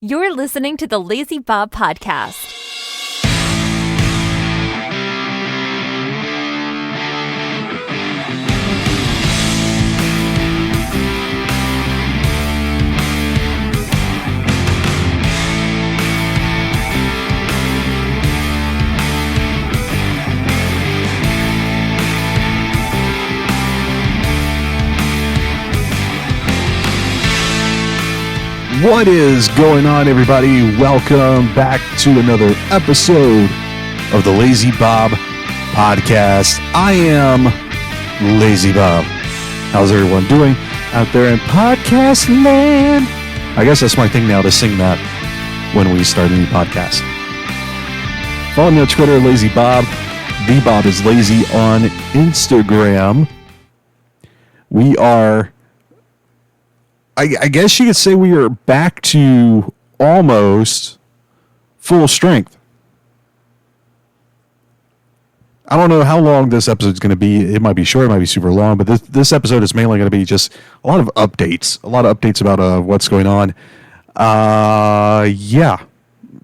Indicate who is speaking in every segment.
Speaker 1: You're listening to the Lazy Bob Podcast.
Speaker 2: What is going on, everybody? Welcome back to another episode of the Lazy Bob Podcast. I am Lazy Bob. How's everyone doing out there in podcast land? I guess that's my thing now, to sing that when we start a new podcast. Follow me on Twitter, Lazy Bob. The Bob is lazy on Instagram. We are... I guess you could say we are back to almost full strength. I don't know how long this episode is going to be. It might be short, it might be super long, but this episode is mainly going to be just a lot of updates about what's going on. Yeah.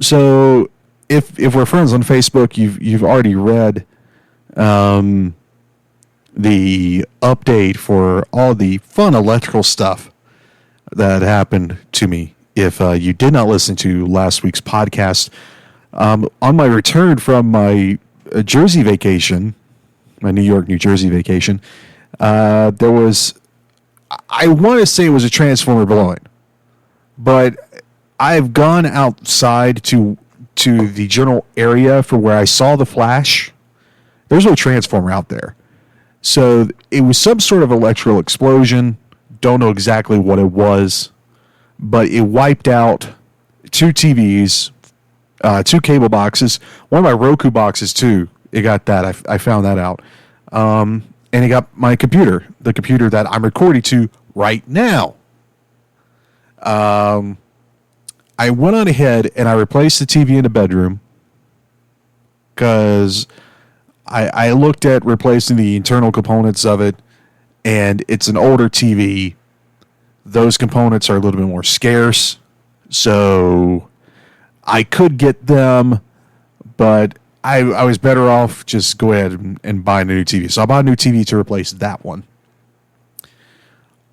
Speaker 2: So if we're friends on Facebook, you've already read the update for all the fun electrical stuff that happened to me. If you did not listen to last week's podcast, on my return from my Jersey vacation, my New York, New Jersey vacation, there was, I want to say it was a transformer blowing, but I've gone outside to the general area for where I saw the flash. There's no transformer out there. So it was some sort of electrical explosion. Don't know exactly what it was, but it wiped out two TVs, two cable boxes, one of my Roku boxes too. It got that. I found that out. And it got my computer, the computer that I'm recording to right now. I went on ahead and I replaced the TV in the bedroom because I looked at replacing the internal components of it. And it's an older TV. Those components are a little bit more scarce. So I could get them, but I was better off just go ahead and buy a new TV. So I bought a new TV to replace that one.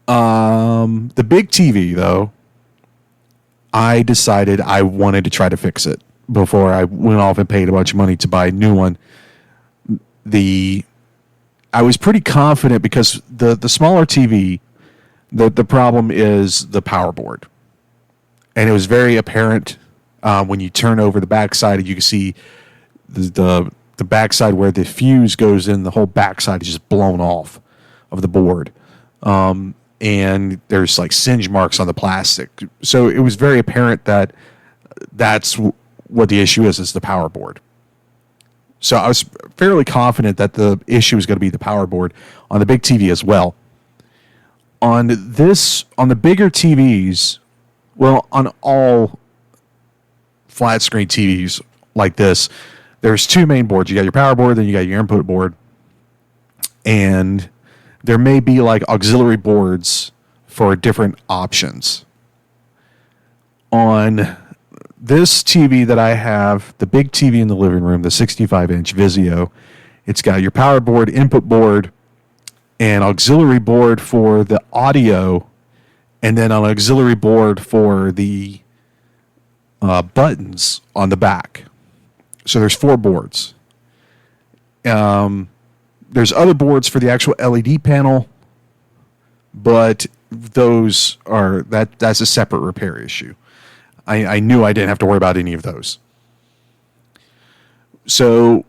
Speaker 2: The big TV, though, I decided I wanted to try to fix it before I went off and paid a bunch of money to buy a new one. I was pretty confident because the smaller TV, the problem is the power board. And it was very apparent when you turn over the backside, you can see the backside where the fuse goes in, the whole backside is just blown off of the board. And there's like singe marks on the plastic. So it was very apparent that that's what the issue is the power board. So I was fairly confident that the issue was going to be the power board on the big TV as well. On the bigger TVs, well, on all flat screen TVs like this, there's two main boards. You got your power board, then you got your input board. And there may be like auxiliary boards for different options. On this TV that I have, the big TV in the living room, the 65-inch Vizio, it's got your power board, input board, and auxiliary board for the audio, and then an auxiliary board for the buttons on the back. So there's 4 boards. There's other boards for the actual LED panel, but those are that's a separate repair issue. I knew I didn't have to worry about any of those. So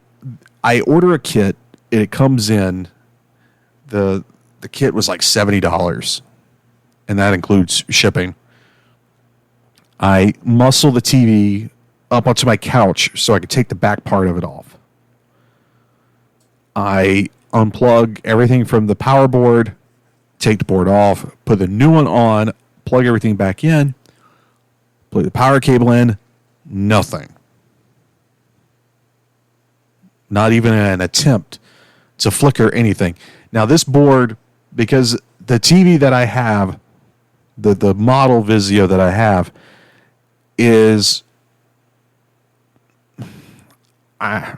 Speaker 2: I order a kit, and it comes in. The kit was like $70, and that includes shipping. I muscle the TV up onto my couch so I could take the back part of it off. I unplug everything from the power board, take the board off, put the new one on, plug everything back in, plug the power cable in, nothing. Not even an attempt to flicker anything. Now this board, because the TV that I have, the model Vizio that I have, is I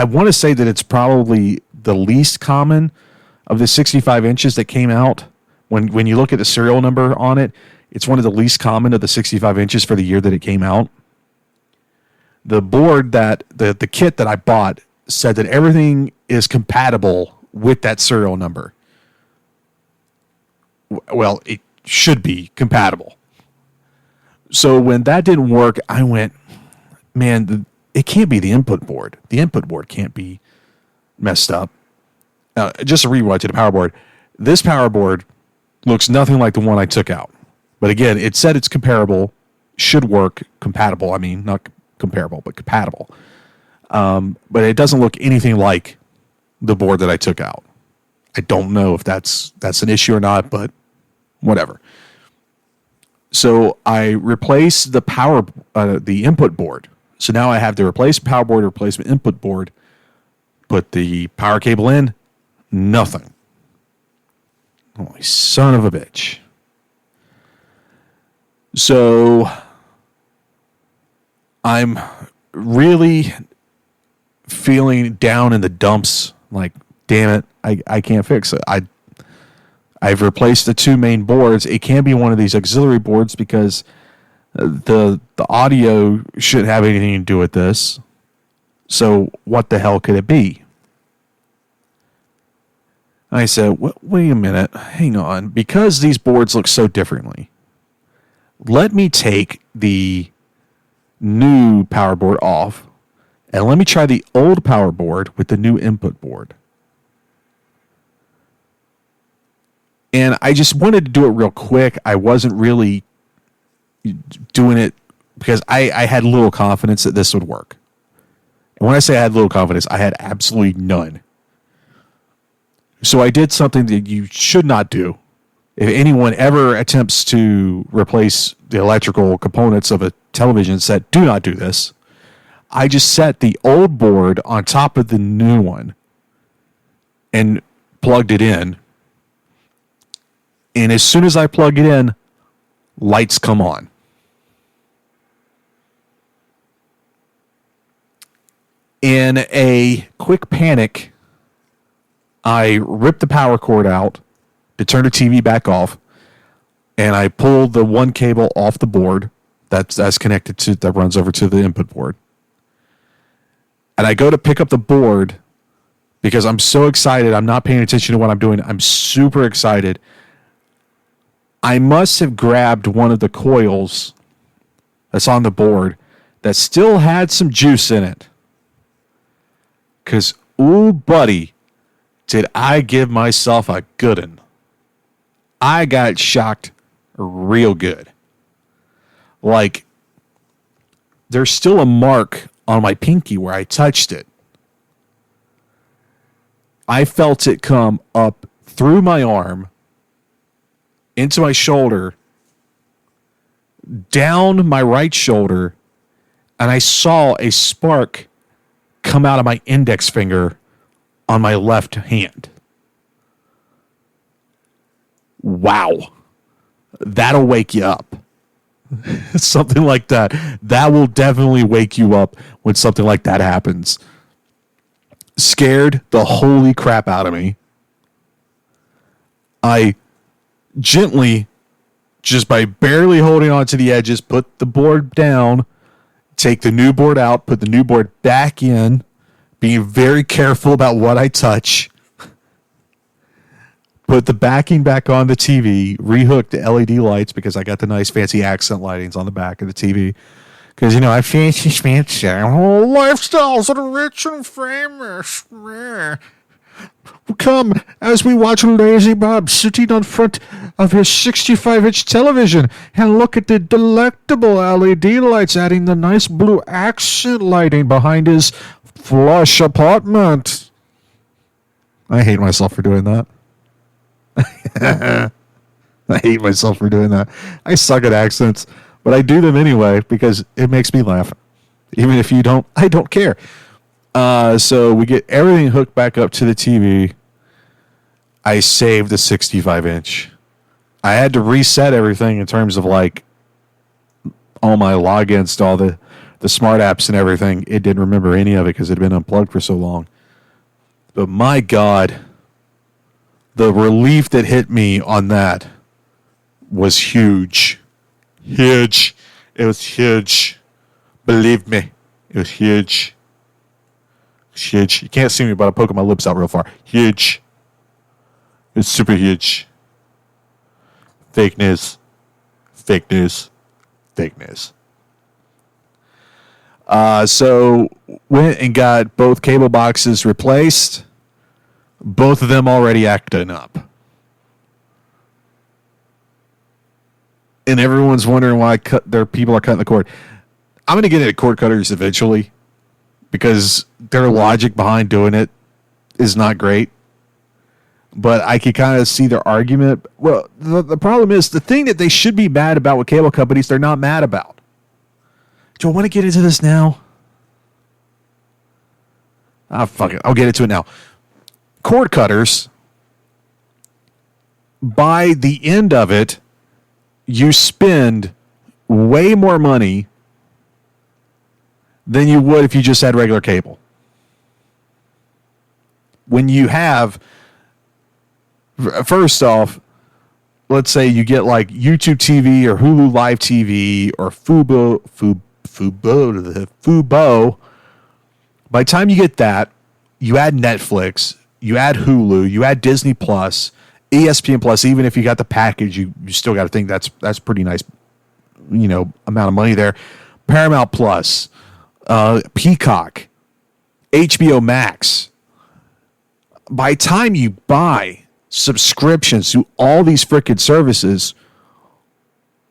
Speaker 2: want to say that it's probably the least common of the 65 inches that came out. When you look at the serial number on it, it's one of the least common of the 65 inches for the year that it came out. The board that the kit that I bought said that everything is compatible with that serial number. Well, it should be compatible. So when that didn't work, I went, man, it can't be the input board. The input board can't be messed up. Just a rewatch of the power board. This power board looks nothing like the one I took out. But again, it said it's comparable, should work, compatible. I mean, not comparable, but compatible. But it doesn't look anything like the board that I took out. I don't know if that's an issue or not, but whatever. So I replaced the input board. So now I have the replacement power board, replacement input board. Put the power cable in, nothing. Oh, son of a bitch. So I'm really feeling down in the dumps. Like, damn it, I can't fix it. I've replaced the two main boards. It can be one of these auxiliary boards because the audio shouldn't have anything to do with this. So what the hell could it be? I said, wait a minute, hang on. Because these boards look so differently, let me take the new power board off and let me try the old power board with the new input board. And I just wanted to do it real quick. I wasn't really doing it because I had little confidence that this would work. And when I say I had little confidence, I had absolutely none. So I did something that you should not do. If anyone ever attempts to replace the electrical components of a television set, do not do this. I just set the old board on top of the new one and plugged it in. And as soon as I plug it in, lights come on. In a quick panic, I ripped the power cord out to turn the TV back off, and I pulled the one cable off the board that's connected to that runs over to the input board. And I go to pick up the board because I'm so excited. I'm not paying attention to what I'm doing. I'm super excited. I must have grabbed one of the coils that's on the board that still had some juice in it. Because, ooh, buddy, did I give myself a good one. I got shocked real good. Like, there's still a mark on my pinky where I touched it. I felt it come up through my arm, into my shoulder, down my right shoulder, and I saw a spark come out of my index finger on my left hand. Wow. That'll wake you up. Something like that. That will definitely wake you up when something like that happens. Scared the holy crap out of me. I gently, just by barely holding on to the edges, put the board down, take the new board out, put the new board back in, being very careful about what I touch. Put the backing back on the TV, rehooked the LED lights because I got the nice fancy accent lightings on the back of the TV. Because, you know, I fancy lifestyles that are rich and famous. Come as we watch Lazy Bob sitting on front of his 65-inch television and look at the delectable LED lights adding the nice blue accent lighting behind his flush apartment. I hate myself for doing that. I hate myself for doing that. I suck at accents, but I do them anyway because it makes me laugh. Even if you don't, I don't care. So we get everything hooked back up to the TV. I saved the 65-inch. I had to reset everything in terms of like all my logins to all the smart apps and everything, it didn't remember any of it because it had been unplugged for so long. But my God, the relief that hit me on that was huge. Huge. It was huge. Believe me, it was huge. Huge. You can't see me, but I'm poking my lips out real far. Huge. It's super huge. Fake news. Fake news. Fake news. So went and got both cable boxes replaced. Both of them already acting up. And everyone's wondering why their people are cutting the cord. I'm going to get into cord cutters eventually because their logic behind doing it is not great. But I can kind of see their argument. Well, the problem is the thing that they should be mad about with cable companies, they're not mad about. Do I want to get into this now? Fuck it. I'll get into it now. Cord cutters, by the end of it, you spend way more money than you would if you just had regular cable. When you have, first off, let's say you get like YouTube TV or Hulu Live TV or Fubo. By the time you get that, you add Netflix, you add Hulu, you add Disney Plus, ESPN Plus. Even if you got the package, you still got to think that's pretty nice, amount of money there. Paramount Plus, Peacock, HBO Max. By the time you buy subscriptions to all these freaking services,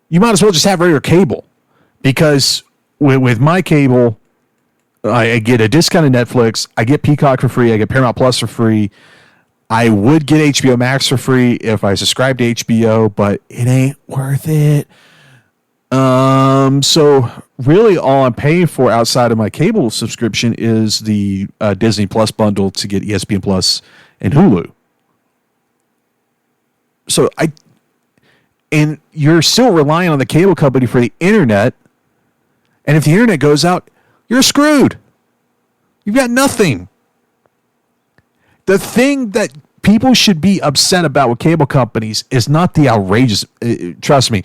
Speaker 2: you might as well just have regular cable. Because with my cable, I get a discounted Netflix, I get Peacock for free, I get Paramount Plus for free. I would get HBO Max for free if I subscribe to HBO, but it ain't worth it. So really all I'm paying for outside of my cable subscription is the Disney Plus bundle to get ESPN Plus and Hulu. So and you're still relying on the cable company for the internet. And if the internet goes out, you're screwed. You've got nothing. The thing that people should be upset about with cable companies is not the outrageous. Trust me,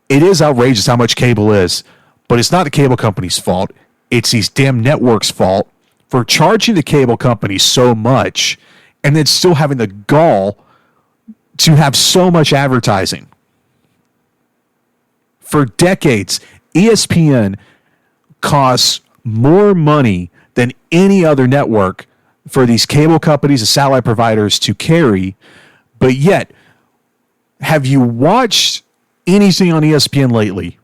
Speaker 2: it is outrageous how much cable is, but it's not the cable company's fault. It's these damn networks' fault for charging the cable company so much and then still having the gall to have so much advertising. For decades, ESPN costs more money than any other network for these cable companies and satellite providers to carry. But yet, have you watched anything on ESPN lately?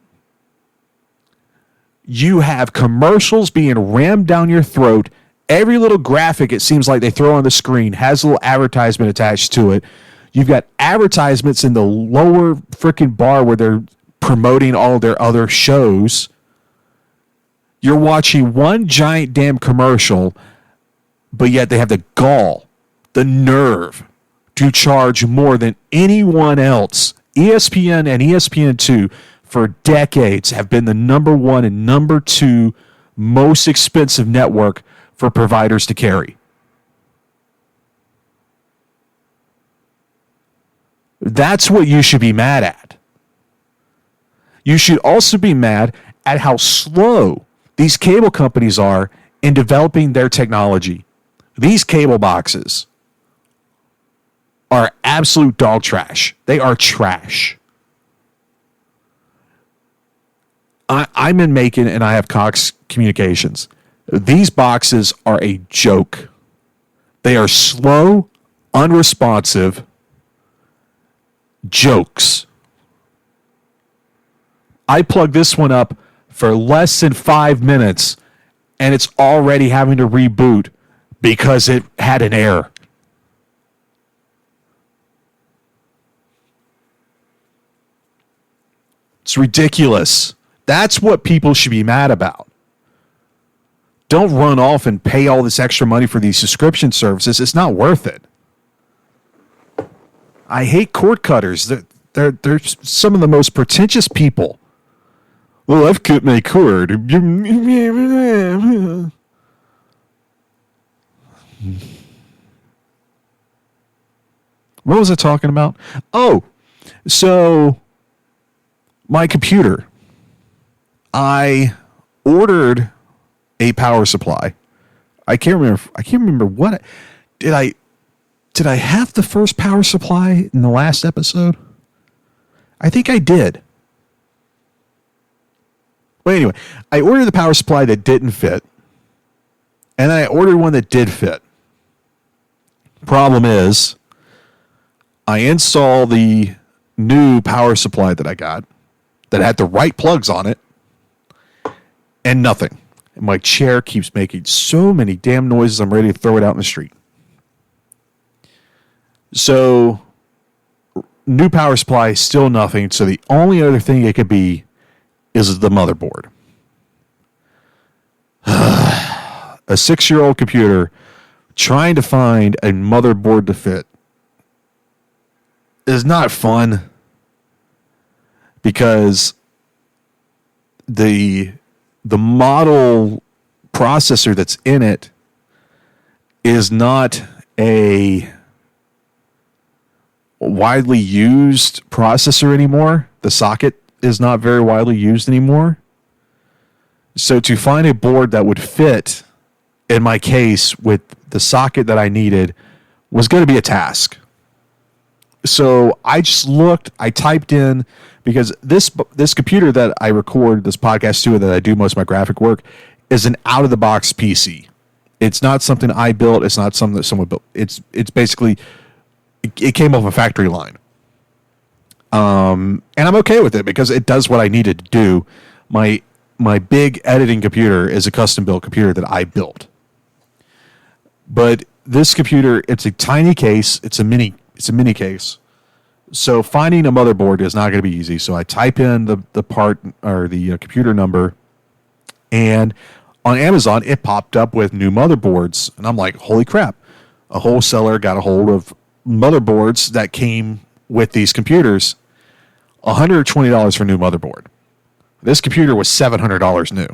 Speaker 2: You have commercials being rammed down your throat. Every little graphic, it seems like they throw on the screen, has a little advertisement attached to it. You've got advertisements in the lower freaking bar where they're promoting all of their other shows. You're watching one giant damn commercial, but yet they have the gall, the nerve to charge more than anyone else. ESPN and ESPN2 for decades have been the number one and number two most expensive network for providers to carry. That's what you should be mad at. You should also be mad at how slow these cable companies are in developing their technology. These cable boxes are absolute dog trash. They are trash. I'm in Macon and I have Cox Communications. These boxes are a joke. They are slow, unresponsive jokes. I plugged this one up for less than 5 minutes and it's already having to reboot because it had an error. It's ridiculous. That's what people should be mad about. Don't run off and pay all this extra money for these subscription services. It's not worth it. I hate cord cutters. They're some of the most pretentious people. Well, I've cut my cord. What was I talking about? Oh, so my computer. I ordered a power supply. I can't remember what did I have the first power supply in the last episode? I think I did. Well, anyway, I ordered the power supply that didn't fit, and then I ordered one that did fit. Problem is, I install the new power supply that I got that had the right plugs on it, and nothing. And my chair keeps making so many damn noises, I'm ready to throw it out in the street. So, new power supply, still nothing. So the only other thing it could be is the motherboard. A 6-year-old computer trying to find a motherboard to fit is not fun because the model processor that's in it is not a widely used processor anymore. The socket is not very widely used anymore. So to find a board that would fit in my case with the socket that I needed was going to be a task. So I just looked, I typed in, because this computer that I record this podcast to and that I do most of my graphic work is an out-of-the-box PC. It's not something I built. It's not something that someone built. It's basically, it came off a factory line. And I'm okay with it because it does what I needed to do. My big editing computer is a custom-built computer that I built. But this computer, it's a tiny case. It's a mini case. So finding a motherboard is not going to be easy. So I type in the part or the computer number, and on Amazon it popped up with new motherboards, and I'm like, holy crap! A wholesaler got a hold of motherboards that came with these computers. $120 for a new motherboard. This computer was $700 new.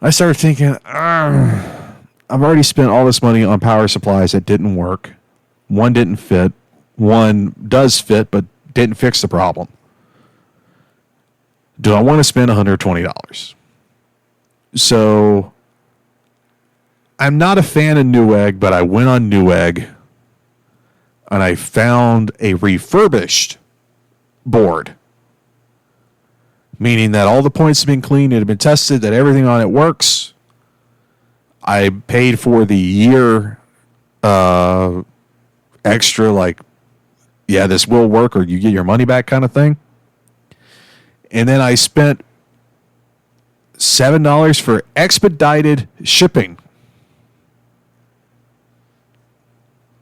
Speaker 2: I started thinking, I've already spent all this money on power supplies that didn't work. One didn't fit. One does fit, but didn't fix the problem. Do I want to spend $120? So I'm not a fan of Newegg, but I went on Newegg and I found a refurbished board, meaning that all the points have been cleaned, it had been tested, that everything on it works. I paid for the year extra, like, yeah, this will work or you get your money back kind of thing. And then I spent $7 for expedited shipping.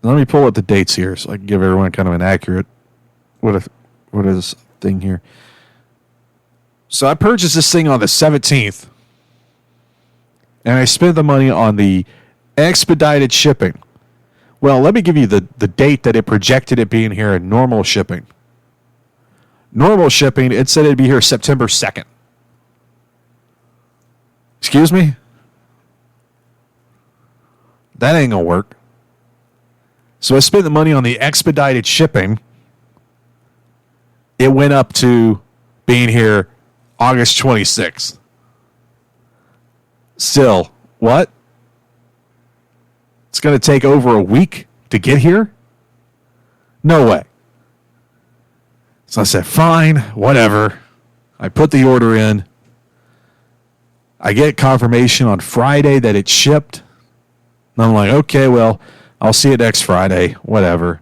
Speaker 2: Let me pull up the dates here so I can give everyone kind of an accurate what is thing here. So I purchased this thing on the 17th, and I spent the money on the expedited shipping. Well, let me give you the date that it projected it being here in normal shipping. Normal shipping, it said it'd be here September 2nd. Excuse me? That ain't gonna work. So I spent the money on the expedited shipping. It went up to being here August 26th. Still, what? It's going to take over a week to get here? No way. So I said, fine, whatever. I put the order in. I get confirmation on Friday that it shipped. And I'm like, okay, well, I'll see it next Friday, whatever.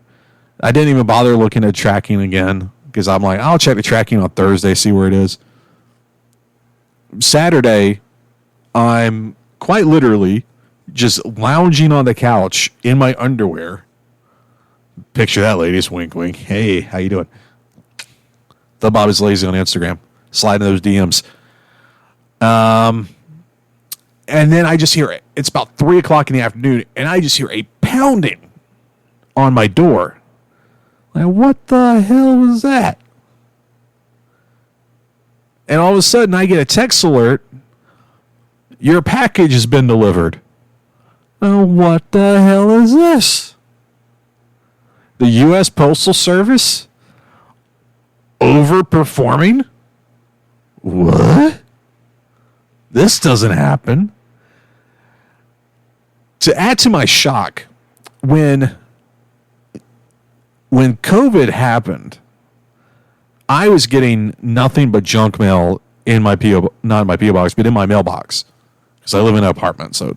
Speaker 2: I didn't even bother looking at tracking again because I'm like, I'll check the tracking on Thursday, see where it is. Saturday, I'm quite literally just lounging on the couch in my underwear. Picture that, ladies. Wink, wink. Hey, how you doing? The Bob is Lazy on Instagram. Slide in those DMs. And then I just hear it. It's about 3 o'clock in the afternoon, and I just hear a pounding on my door. Like, what the hell was that? And all of a sudden, I get a text alert. Your package has been delivered. Oh, what the hell is this? The U.S. Postal Service overperforming? What? This doesn't happen. To add to my shock, when COVID happened, I was getting nothing but junk mail in my PO, not in my PO box, but in my mailbox, because I live in an apartment. So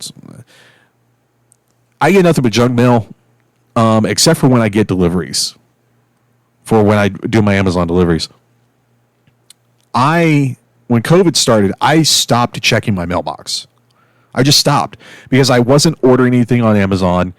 Speaker 2: I get nothing but junk mail, except for when I get deliveries, for when I do my Amazon deliveries. When COVID started, I stopped checking my mailbox. I just stopped because I wasn't ordering anything on Amazon.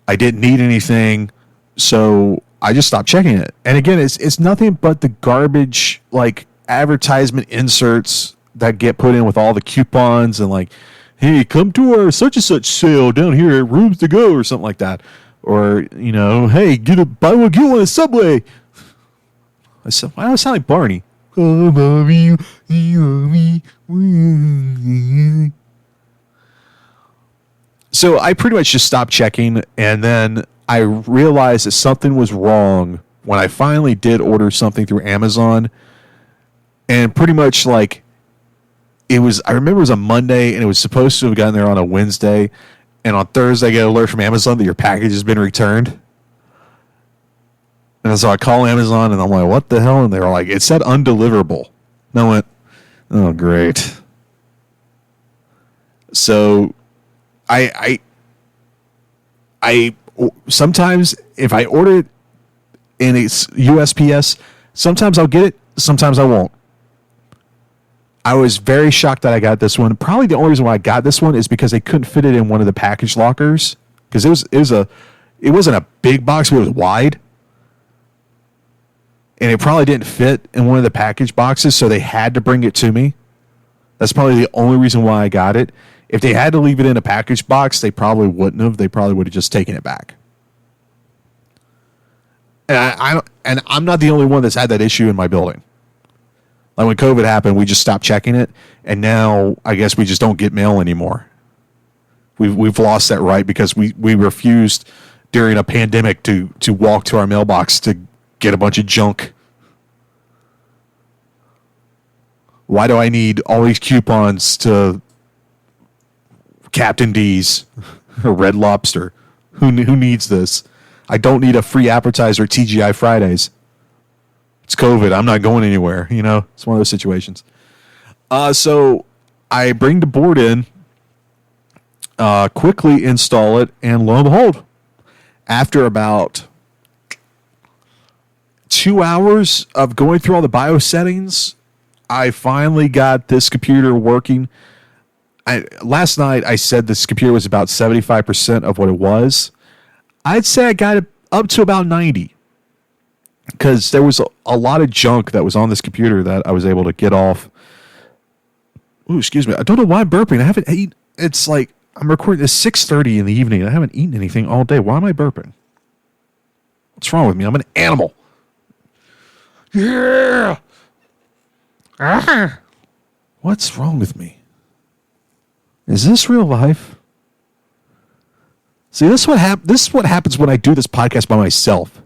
Speaker 2: I didn't need anything, so I just stopped checking it. And again, it's nothing but the garbage, like advertisement inserts that get put in with all the coupons and like, hey, come to our such and such sale down here at Rooms to Go or something like that. Or, you know, hey, buy one, get one at Subway. I said, why do I sound like Barney? Oh, mommy, you love me. So I pretty much just stopped checking, and then I realized that something was wrong when I finally did order something through Amazon. And pretty much like I remember it was a Monday, and it was supposed to have gotten there on a Wednesday. And on Thursday, I get an alert from Amazon that your package has been returned. And so I call Amazon, and I'm like, what the hell? And they were like, it said undeliverable. And I went, oh, great. So I sometimes, if I order it and it's USPS, sometimes I'll get it, sometimes I won't. I was very shocked that I got this one. Probably the only reason why I got this one is because they couldn't fit it in one of the package lockers, because it wasn't a big box, but it was wide, and it probably didn't fit in one of the package boxes, so they had to bring it to me. That's probably the only reason why I got it. If they had to leave it in a package box, they probably wouldn't have. They probably would have just taken it back. And I'm not the only one that's had that issue in my building. Like when COVID happened, we just stopped checking it, and now I guess we just don't get mail anymore. We've lost that right because we refused during a pandemic to walk to our mailbox to get a bunch of junk. Why do I need all these coupons to Captain D's or Red Lobster? Who needs this? I don't need a free appetizer at TGI Fridays. It's COVID. I'm not going anywhere. You know, it's one of those situations. So I bring the board in, quickly install it, and lo and behold, after about 2 hours of going through all the BIOS settings, I finally got this computer working. Last night I said this computer was about 75% of what it was. I'd say I got it up to about 90. Because there was a lot of junk that was on this computer that I was able to get off. Ooh, excuse me. I don't know why I'm burping. I haven't eaten. It's like I'm recording. It's 6:30 in the evening. I haven't eaten anything all day. Why am I burping? What's wrong with me? I'm an animal. Yeah. What's wrong with me? Is this real life? See, this is what happens when I do this podcast by myself.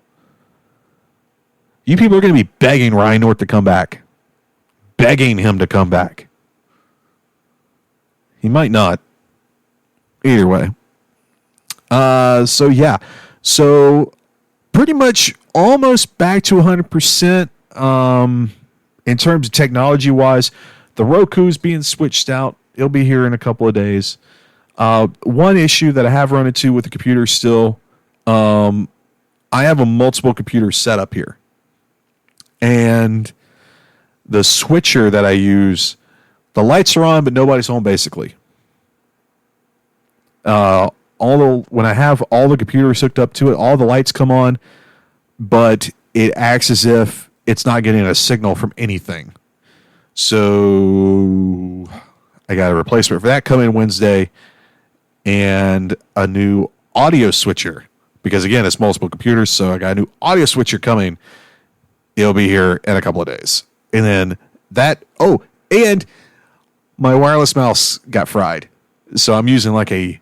Speaker 2: You people are going to be begging Ryan North to come back. Begging him to come back. He might not. Either way. So, yeah. So, pretty much almost back to 100% in terms of technology-wise. The Roku's being switched out. It'll be here in a couple of days. One issue that I have run into with the computer still, I have a multiple computer setup here. And the switcher that I use, the lights are on, but nobody's home, basically. When I have all the computers hooked up to it, all the lights come on, but it acts as if it's not getting a signal from anything. So I got a replacement for that coming Wednesday, and a new audio switcher. Because, again, it's multiple computers, so I got a new audio switcher coming. It'll be here in a couple of days. And then And my wireless mouse got fried. So I'm using like a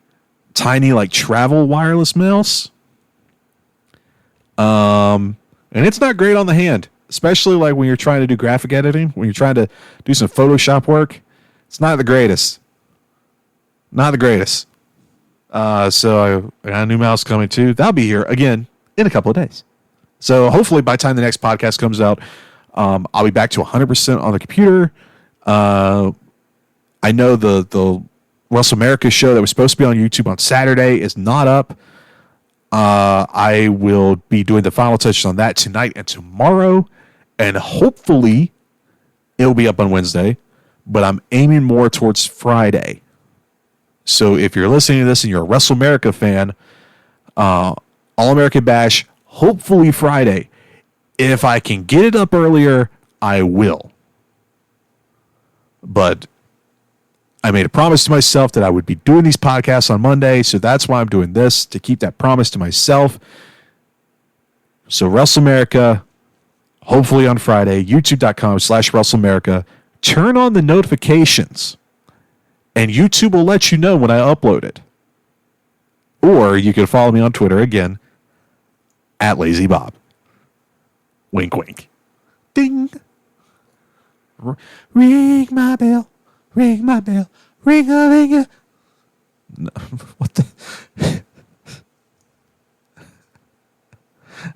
Speaker 2: tiny like travel wireless mouse. And it's not great on the hand, especially like when you're trying to do graphic editing, when you're trying to do some Photoshop work. It's not the greatest. Not the greatest. So I got a new mouse coming too. That'll be here again in a couple of days. So hopefully by the time the next podcast comes out, I'll be back to 100% on the computer. I know the Russell America show that was supposed to be on YouTube on Saturday is not up. I will be doing the final touches on that tonight and tomorrow, and hopefully it will be up on Wednesday, but I'm aiming more towards Friday. So if you're listening to this and you're a Russell America fan, All-American Bash, hopefully Friday. If I can get it up earlier, I will. But I made a promise to myself that I would be doing these podcasts on Monday, so that's why I'm doing this, to keep that promise to myself. So Russell America, hopefully on Friday, youtube.com/Russell America. Turn on the notifications, and YouTube will let you know when I upload it. Or you can follow me on Twitter again, @LazyBob. Wink, wink. Ding. Ring my bell. Ring my bell. Ring-a-ring-a. No, what the?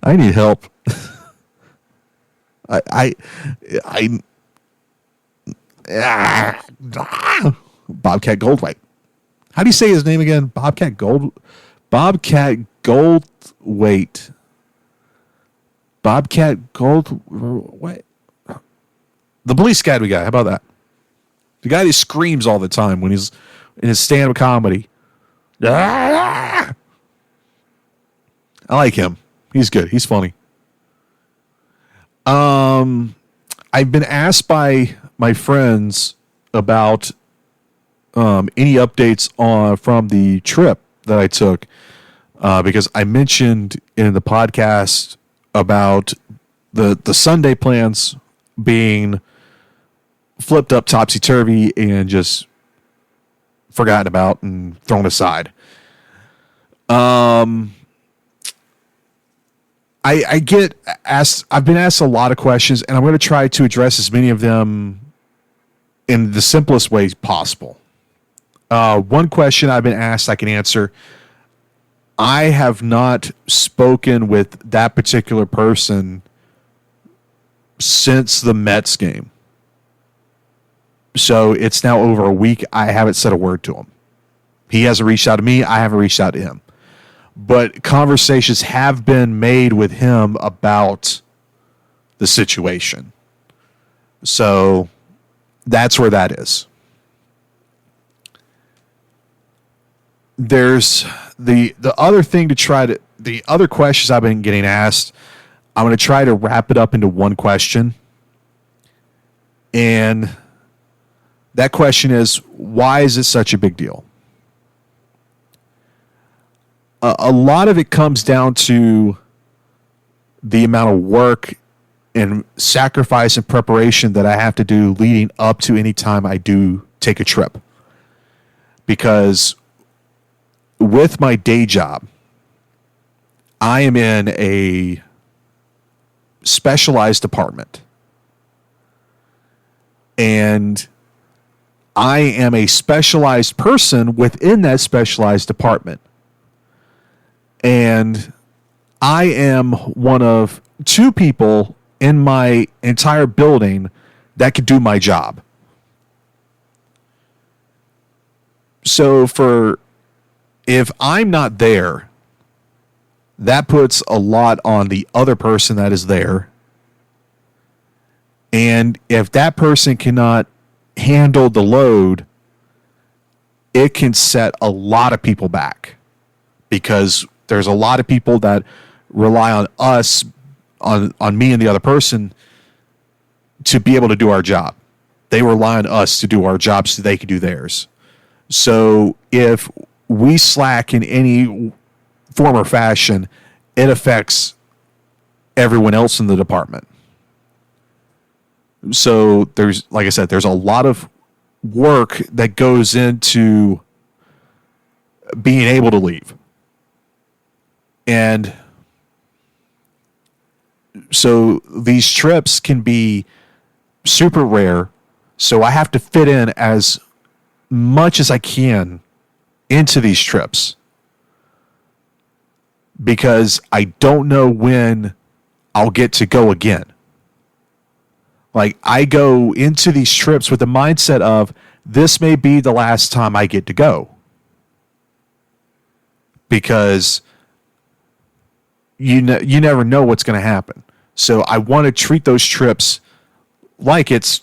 Speaker 2: I need help. Bobcat Goldthwait. How do you say his name again? Bobcat Goldthwait. Bobcat Goldthwait. The police academy guy. How about that? The guy that screams all the time when he's in his stand-up comedy. I like him. He's good. He's funny. I've been asked by my friends about any updates from the trip that I took, because I mentioned in the podcast about the Sunday plans being flipped up topsy-turvy and just forgotten about and thrown aside. I get asked, I've been asked a lot of questions, and I'm going to try to address as many of them in the simplest ways possible. One question I've been asked I can answer. I have not spoken with that particular person since the Mets game. So it's now over a week. I haven't said a word to him. He hasn't reached out to me. I haven't reached out to him. But conversations have been made with him about the situation. So that's where that is. There's the other thing to try to, the other questions I've been getting asked, I'm going to try to wrap it up into one question. And that question is, why is it such a big deal? A lot of it comes down to the amount of work and sacrifice and preparation that I have to do leading up to any time I do take a trip. Because with my day job, I am in a specialized department. And I am a specialized person within that specialized department. And I am one of two people in my entire building that could do my job. So if I'm not there, that puts a lot on the other person that is there. And if that person cannot handle the load, it can set a lot of people back, because there's a lot of people that rely on us, on me and the other person, to be able to do our job. They rely on us to do our job so they can do theirs. So if we slack in any form or fashion, it affects everyone else in the department. So there's, like I said, there's a lot of work that goes into being able to leave. And so these trips can be super rare. So I have to fit in as much as I can into these trips because I don't know when I'll get to go again. Like, I go into these trips with the mindset of this may be the last time I get to go. Because you never know what's going to happen. So I want to treat those trips like it's,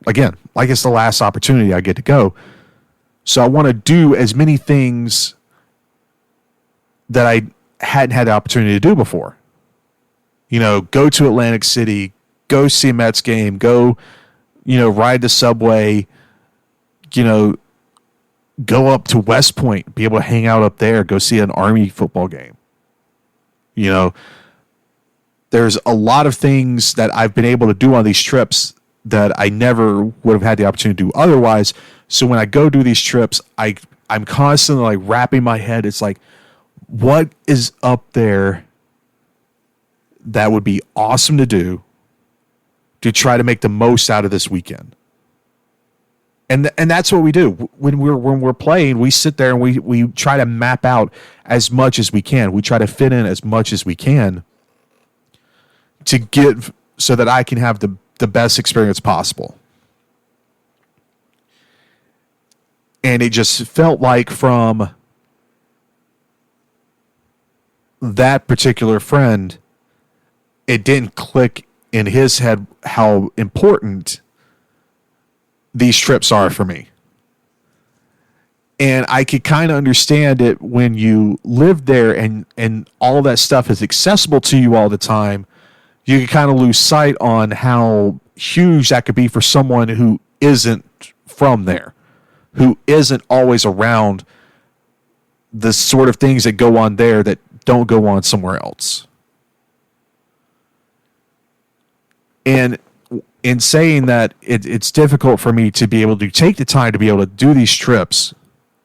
Speaker 2: again, like it's the last opportunity I get to go. So I want to do as many things that I hadn't had the opportunity to do before. Go to Atlantic City, go see a Mets game, go, ride the subway, go up to West Point, be able to hang out up there, go see an Army football game. There's a lot of things that I've been able to do on these trips that I never would have had the opportunity to do otherwise. So when I go do these trips, I'm constantly like wrapping my head. It's like, what is up there that would be awesome to do to try to make the most out of this weekend? And that's what we do when we're playing. We sit there and we try to map out as much as we can. We try to fit in as much as we can to get so that I can have the best experience possible. And it just felt like from that particular friend, it didn't click in his head how important these trips are for me. And I could kind of understand it when you live there and all that stuff is accessible to you all the time. You can kind of lose sight on how huge that could be for someone who isn't from there, who isn't always around the sort of things that go on there that don't go on somewhere else. And in saying that, it's difficult for me to be able to take the time to be able to do these trips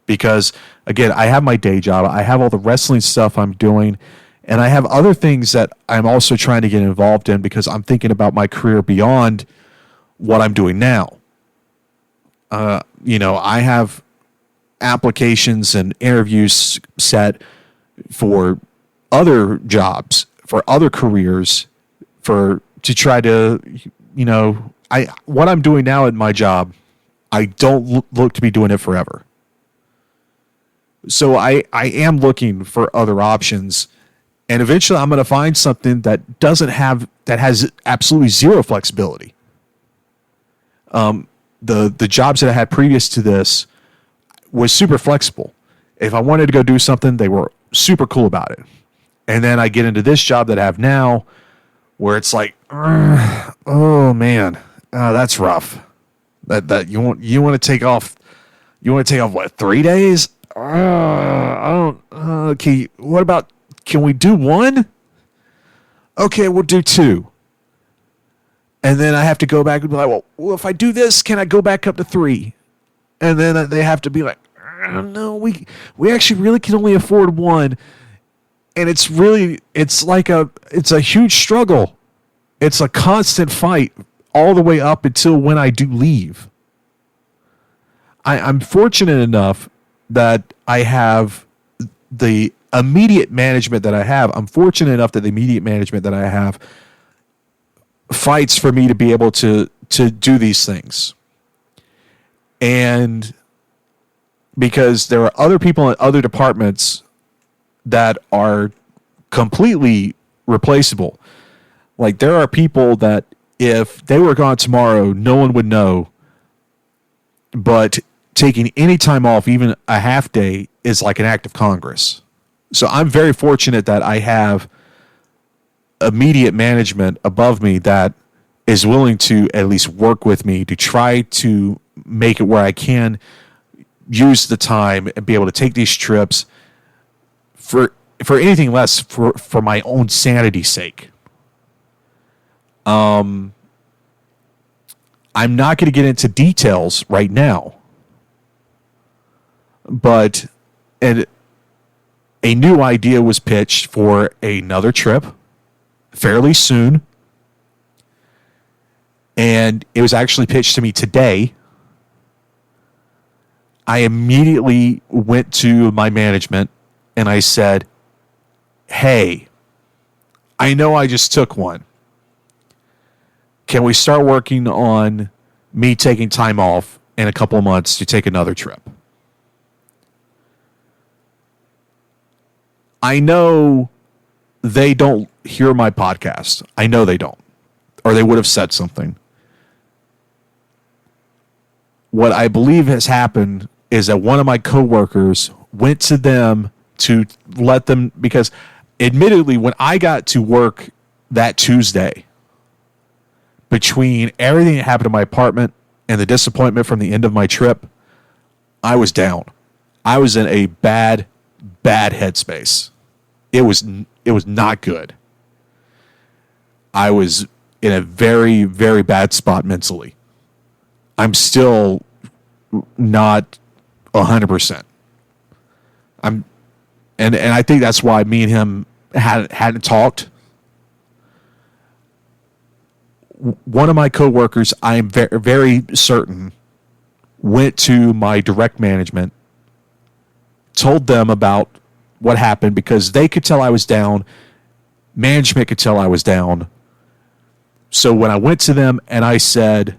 Speaker 2: because, again, I have my day job. I have all the wrestling stuff I'm doing, and I have other things that I'm also trying to get involved in because I'm thinking about my career beyond what I'm doing now. I have applications and interviews set for other jobs, for other careers, to try to, what I'm doing now at my job, I don't look to be doing it forever. So I am looking for other options, and eventually I'm going to find something that has absolutely zero flexibility. The jobs that I had previous to this was super flexible. If I wanted to go do something, they were super cool about it. And then I get into this job that I have now, where it's like, oh man, that's rough. That you want to take off. You want to take off what, 3 days? I don't. Okay, what about? Can we do one? Okay, we'll do 2. And then I have to go back and be like, well, if I do this, can I go back up to 3? And then they have to be like, no, we actually really can only afford 1. And it's a huge struggle. It's a constant fight all the way up until when I do leave. I'm fortunate enough that I have the immediate management that I have. I'm fortunate enough that the immediate management that I have fights for me to be able to do these things. And because there are other people in other departments that are completely replaceable. Like, there are people that if they were gone tomorrow, no one would know. But taking any time off, even a half day, is like an act of Congress. So I'm very fortunate that I have immediate management above me that is willing to at least work with me to try to make it where I can use the time and be able to take these trips for anything less for my own sanity's sake. I'm not going to get into details right now, but a new idea was pitched for another trip fairly soon. And it was actually pitched to me today. I immediately went to my management and I said, hey, I know I just took one. Can we start working on me taking time off in a couple of months to take another trip? I know they don't hear my podcast. I know they don't, or they would have said something. What I believe has happened is that one of my coworkers went to them to let them, because admittedly, when I got to work that Tuesday, between everything that happened in my apartment and the disappointment from the end of my trip, I was down. I was in a bad headspace. It was not good. I was in a very, very bad spot mentally. I'm still not 100%. And I think that's why me and him hadn't talked. One of my coworkers, I am very, very certain, went to my direct management, told them about what happened because they could tell I was down. Management could tell I was down. So when I went to them and I said,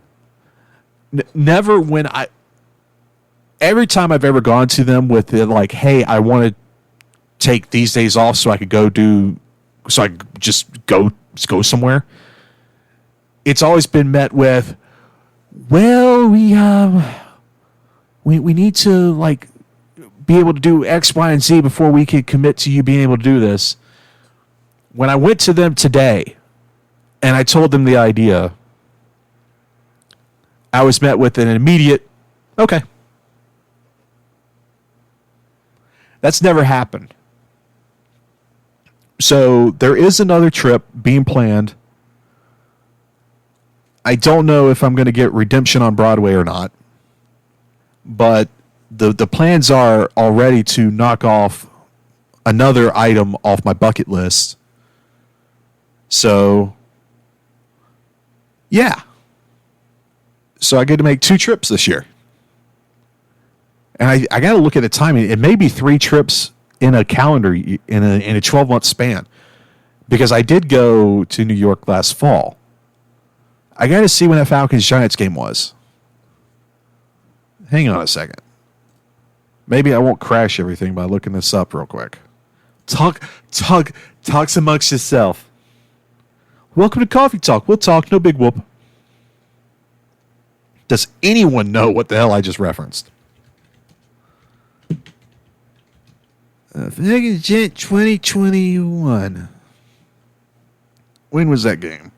Speaker 2: every time I've ever gone to them with it, like, hey, I want to take these days off so I could just go somewhere. It's always been met with, well, we need to like be able to do X, Y, and Z before we could commit to you being able to do this. When I went to them today and I told them the idea, I was met with an immediate, okay. That's never happened. So there is another trip being planned. I don't know if I'm going to get Redemption on Broadway or not, but the plans are already to knock off another item off my bucket list. So, yeah. So I get to make 2 trips this year. And I got to look at the timing. It may be 3 trips in a calendar, in a 12-month span. Because I did go to New York last fall. I got to see when that Falcons-Giants game was. Hang on a second. Maybe I won't crash everything by looking this up real quick. Talk amongst yourself. Welcome to Coffee Talk. We'll talk, no big whoop. Does anyone know what the hell I just referenced? Falcons-Giants 2021. When was that game?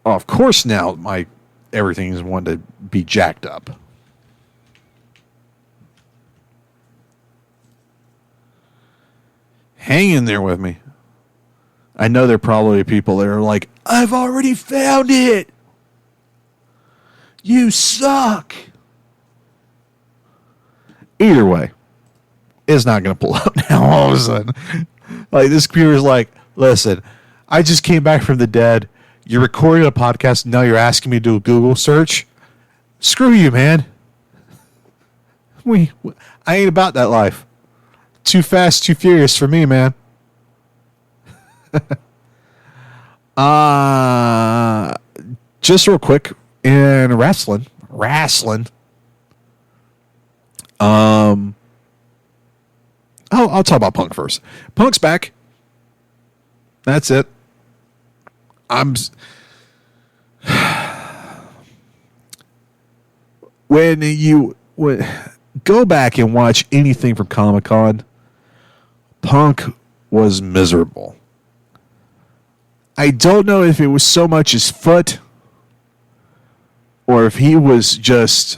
Speaker 2: Oh, of course now everything is one to be jacked up. Hang in there with me. I know there are probably people that are like, I've already found it. You suck. Either way, it's not going to pull up now all of a sudden. Like, this computer is like, listen, I just came back from the dead. You're recording a podcast, and now you're asking me to do a Google search? Screw you, man. I ain't about that life. Too fast, too furious for me, man. Just real quick, in wrestling. I'll talk about Punk first. Punk's back. That's it. When you go back and watch anything from Comic-Con, Punk was miserable. I don't know if it was so much his foot or if he was just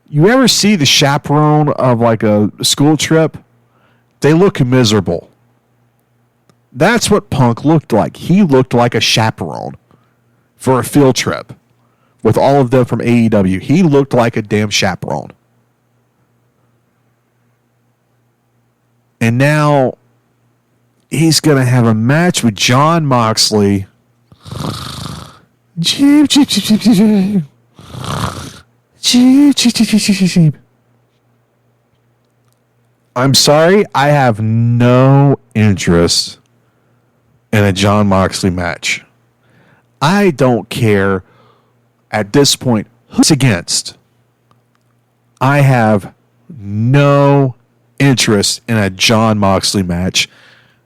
Speaker 2: You ever see the chaperone of like a school trip? They look miserable. That's what Punk looked like. He looked like a chaperone for a field trip with all of them from AEW. He looked like a damn chaperone. And now he's going to have a match with Jon Moxley. I'm sorry, I have no interest in a Jon Moxley match. I don't care at this point who's against. I have no interest in a Jon Moxley match.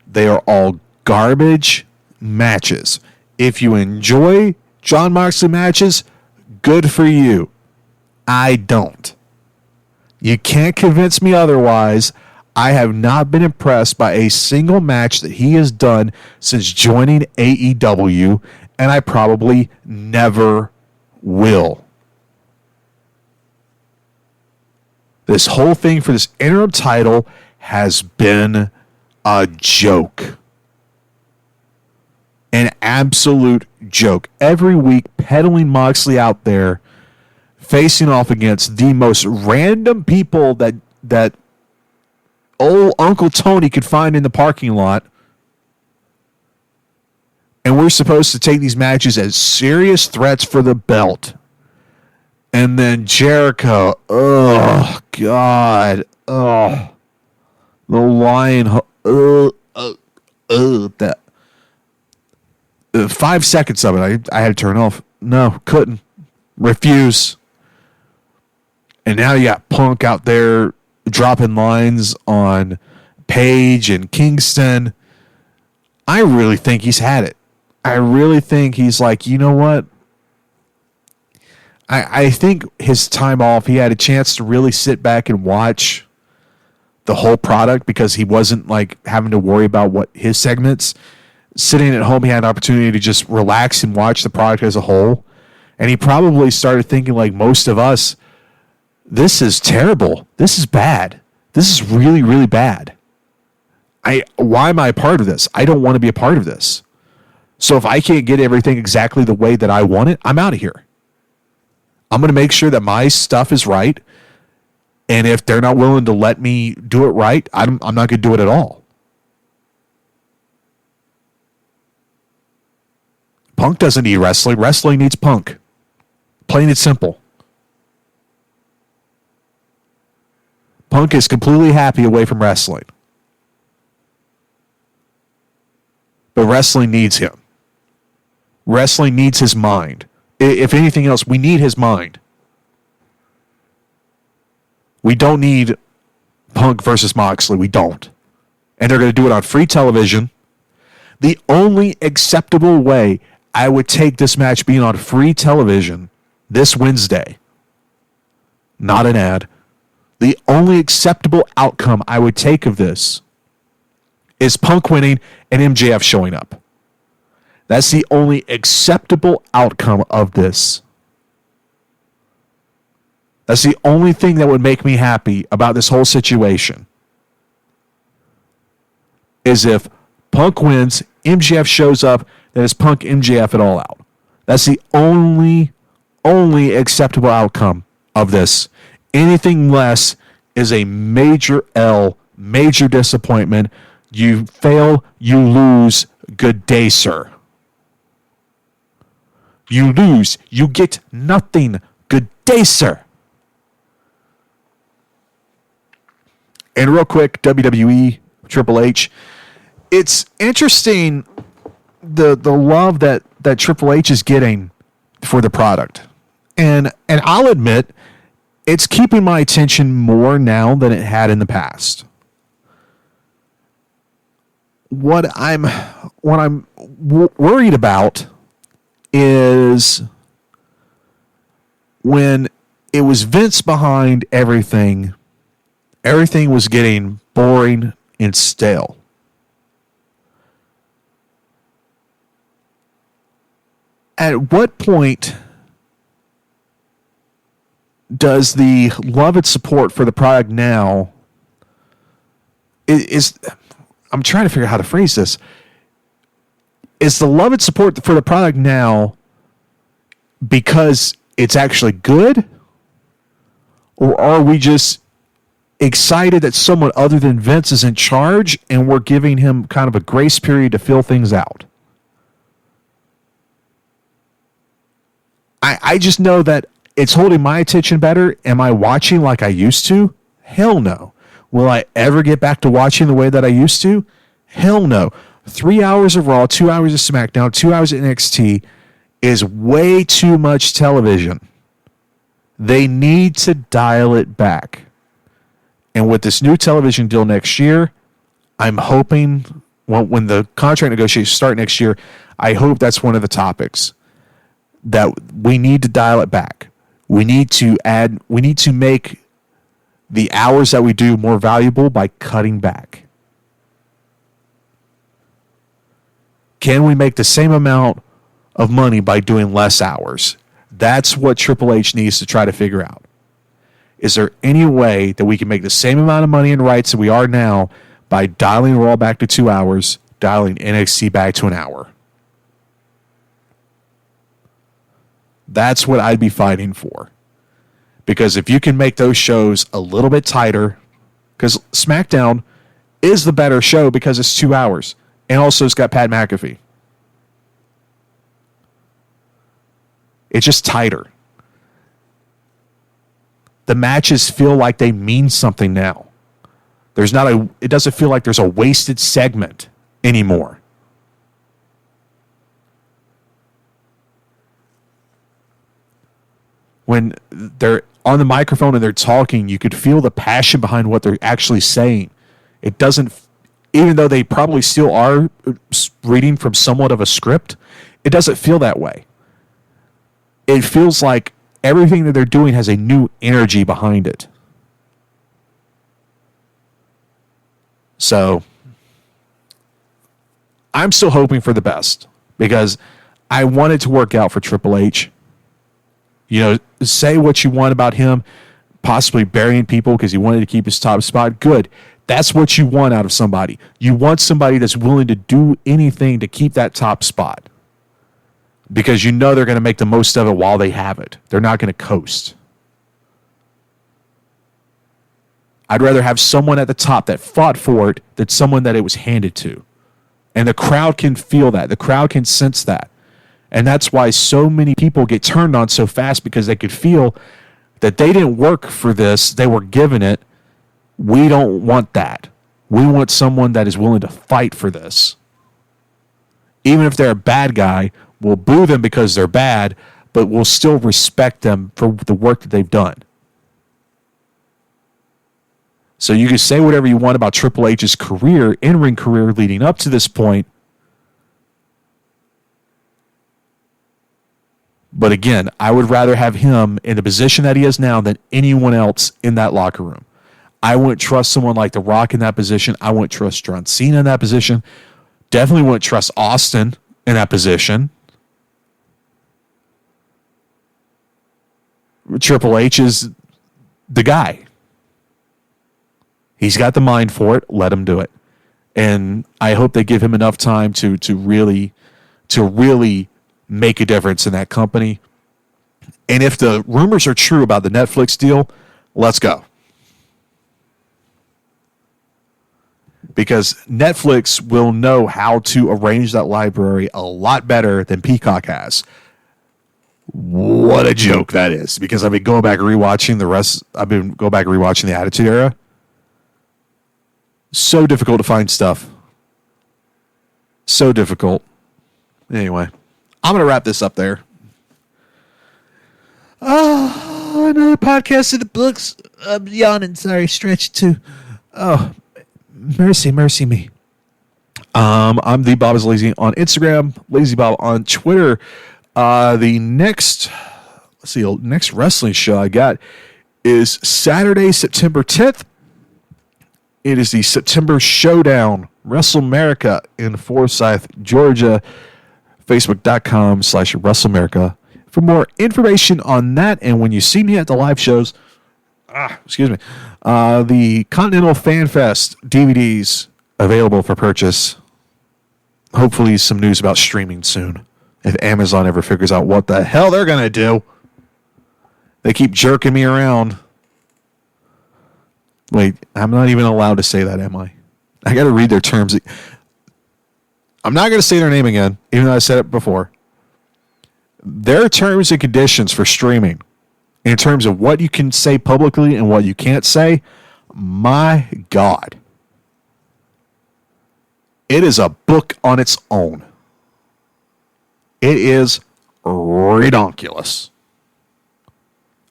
Speaker 2: They are all garbage matches. If you enjoy Jon Moxley matches, good for you. I don't. You can't convince me otherwise. I have not been impressed by a single match that he has done since joining AEW, and I probably never will. This whole thing for this interim title has been a joke. An absolute joke. Every week, peddling Moxley out there, facing off against the most random people that old Uncle Tony could find in the parking lot. And we're supposed to take these matches as serious threats for the belt. And then Jericho, oh, God, oh, the lion, that 5 seconds of it, I had to turn off. No, couldn't. Refuse. And now you got Punk out there dropping lines on Page and Kingston. I really think he's had it. I really think he's like, you know what? I think his time off, he had a chance to really sit back and watch the whole product because he wasn't like having to worry about what his segments. Sitting at home, he had an opportunity to just relax and watch the product as a whole. And he probably started thinking like most of us, this is terrible. This is bad. This is really, really bad. Why am I a part of this? I don't want to be a part of this. So if I can't get everything exactly the way that I want it, I'm out of here. I'm going to make sure that my stuff is right. And if they're not willing to let me do it right, I'm not going to do it at all. Punk doesn't need wrestling. Wrestling needs Punk. Plain and simple. Punk is completely happy away from wrestling. But wrestling needs him. Wrestling needs his mind. If anything else, we need his mind. We don't need Punk versus Moxley. We don't. And they're going to do it on free television. The only acceptable way I would take this match being on free television this Wednesday, not an ad, the only acceptable outcome I would take of this is Punk winning and MJF showing up. That's the only acceptable outcome of this. That's the only thing that would make me happy about this whole situation. Is if Punk wins, MJF shows up, then it's Punk MJF it all out. That's the only acceptable outcome of this. Anything less is a major L, major disappointment. You fail, you lose. Good day, sir. You lose. You get nothing. Good day, sir. And real quick, WWE, Triple H. It's interesting the love that Triple H is getting for the product. And I'll admit, it's keeping my attention more now than it had in the past. What I'm worried about is when it was Vince behind everything was getting boring and stale. At what point does the love and support for the product now is I'm trying to figure out how to phrase this. Is the love and support for the product now because it's actually good? Or are we just excited that someone other than Vince is in charge and we're giving him kind of a grace period to fill things out? I just know that it's holding my attention better. Am I watching like I used to? Hell no. Will I ever get back to watching the way that I used to? Hell no. 3 hours of Raw, 2 hours of SmackDown, 2 hours of NXT is way too much television. They need to dial it back. And with this new television deal next year, I'm hoping, well, when the contract negotiations start next year, I hope that's one of the topics. That we need to dial it back. We need to make the hours that we do more valuable by cutting back. Can we make the same amount of money by doing less hours? That's what Triple H needs to try to figure out. Is there any way that we can make the same amount of money in rights that we are now by dialing Raw back to 2 hours, dialing NXT back to an hour? That's what I'd be fighting for. Because if you can make those shows a little bit tighter, because SmackDown is the better show because it's 2 hours. And also it's got Pat McAfee. It's just tighter. The matches feel like they mean something now. It doesn't feel like there's a wasted segment anymore. When they're on the microphone and they're talking, you could feel the passion behind what they're actually saying. It doesn't, even though they probably still are reading from somewhat of a script, it doesn't feel that way. It feels like everything that they're doing has a new energy behind it. So, I'm still hoping for the best because I want it to work out for Triple H. You know, say what you want about him, possibly burying people because he wanted to keep his top spot. Good. That's what you want out of somebody. You want somebody that's willing to do anything to keep that top spot because you know they're going to make the most of it while they have it. They're not going to coast. I'd rather have someone at the top that fought for it than someone that it was handed to. And the crowd can feel that. The crowd can sense that. And that's why so many people get turned on so fast because they could feel that they didn't work for this. They were given it. We don't want that. We want someone that is willing to fight for this. Even if they're a bad guy, we'll boo them because they're bad, but we'll still respect them for the work that they've done. So you can say whatever you want about Triple H's career, in-ring career leading up to this point. But again, I would rather have him in the position that he is now than anyone else in that locker room. I wouldn't trust someone like The Rock in that position. I wouldn't trust John Cena in that position. Definitely wouldn't trust Austin in that position. Triple H is the guy. He's got the mind for it. Let him do it. And I hope they give him enough time to really make a difference in that company. And if the rumors are true about the Netflix deal, let's go. Because Netflix will know how to arrange that library a lot better than Peacock has. What a joke that is. Because I've been going back and rewatching the Attitude Era. So difficult to find stuff. So difficult. Anyway, I'm going to wrap this up there. Oh, another podcast in the books. I'm yawning. Sorry, stretch too. Oh, mercy me. I'm the Bob is Lazy on Instagram, Lazy Bob on Twitter. The next wrestling show I got is Saturday, September 10th. It is the September Showdown, WrestleMerica in Forsyth, Georgia. Facebook.com/WrestleMerica. for more information on that. And when you see me at the live shows, the Continental Fan Fest DVDs available for purchase. Hopefully some news about streaming soon. If Amazon ever figures out what the hell they're going to do. They keep jerking me around. Wait, I'm not even allowed to say that, am I? I got to read their terms. I'm not going to say their name again, even though I said it before. Their terms and conditions for streaming, in terms of what you can say publicly and what you can't say, my God. It is a book on its own. It is redonkulous.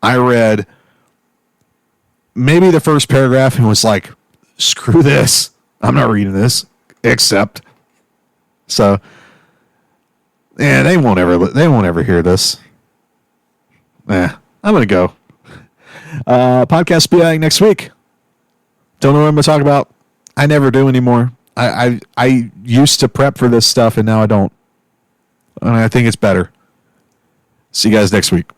Speaker 2: I read maybe the first paragraph and was like, screw this. I'm not reading this. Except. So, yeah, they won't ever hear this. I'm going to go. Podcast be out next week. Don't know what I'm going to talk about. I never do anymore. I used to prep for this stuff, and now I don't. And I think it's better. See you guys next week.